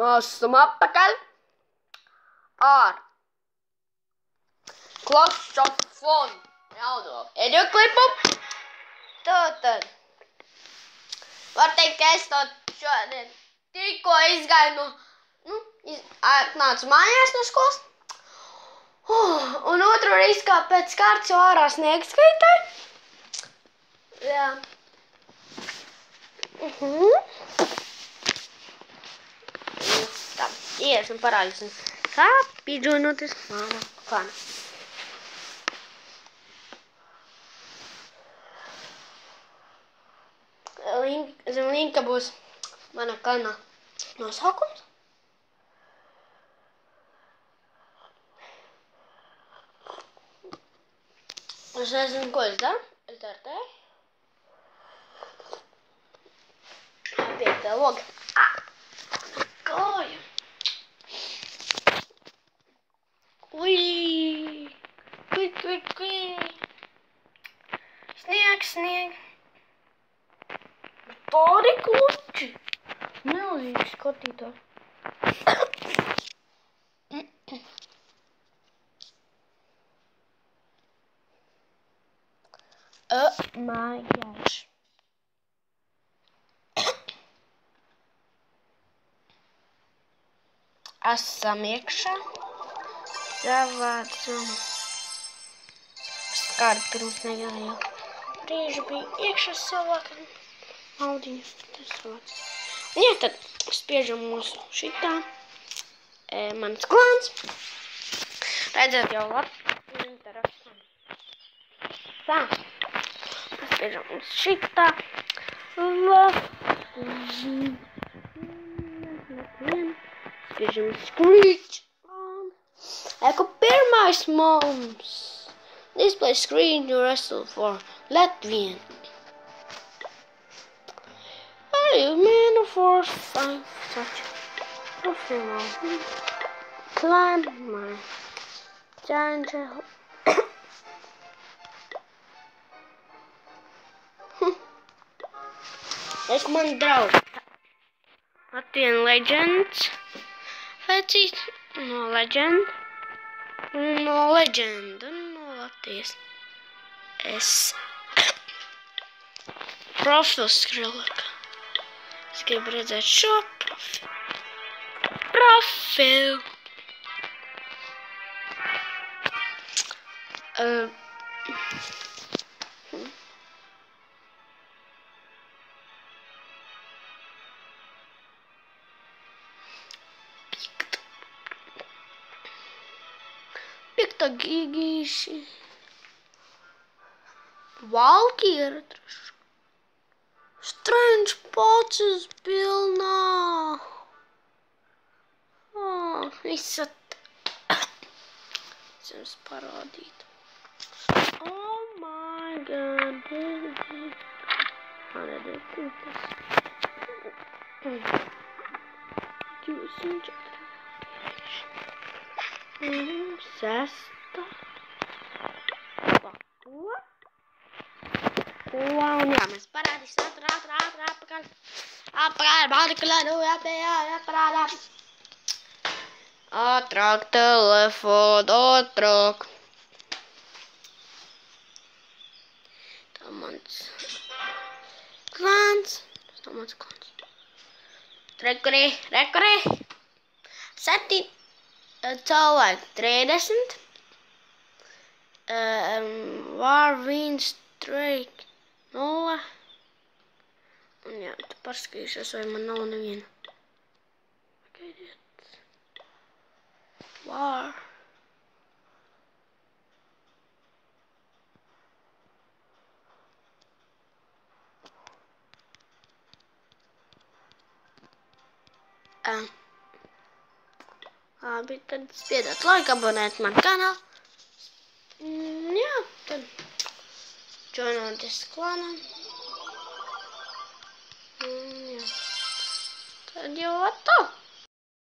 Mēs esam atpakaļ ar Klausšofonu jauno videoklipu. Tātad, var teikt, ka es to šodien tikko izgāju atnācu mājās no skolas. Un otru reizi kā pēc kārtas jau ārā sniegs krītāji. Jā. Tā, iesim parādīsim. Kā pīdžonoties mana kana. Zem linka būs mana kana nosaukums. Es nezinu, ko es daru. Es daru tā. Piektā loga. Kāja. Ui. Kui. Snieg. Tādi kluči. Milzīgi skatītāji. Oh my gosh. Esam iekšā. Savācam. Kādu pirms negājā. Brīži bija iekšā savākam. Audiņu. Tas savāc. Un jā, tad spiežam mūsu šitā. Mans klāns. Redzēt jau labi. Interaktam. Tā. Spiežam mūsu šitā. Spiežam screech on. Eko pirmais mums. Display screen to wrestle for Latvian. Are you man or force? Find such professional. Climb my giant. Es man draugs. Latvian Legends. Vecīt no Legend. No Legend. No Latvijas. Es profils skrilaka. Es gribu redzēt šo profilu. Piekta gigīši. Valki ir atrašu. Strange pocis pilnā. Visat. Es jums parādītu. Oh my god. Man redz, tas. 24. Sesta. Ko? Un jā, mēs parādīsim ātri, apakaļ. Jāparādā. Ātrāk telefonu, ātrāk. Tā mans klāns. Tā mans klāns. Rekurī. 7. Cilvēki 30. Warwin Strike 0. Un jā, tu paskatīsies, vai man nav neviena. Pagaidiet. War. Labi, tad spiediet laiku, abonēt man kanālu. Jā, tad joinoties klānam. Jā. Tad jau atto.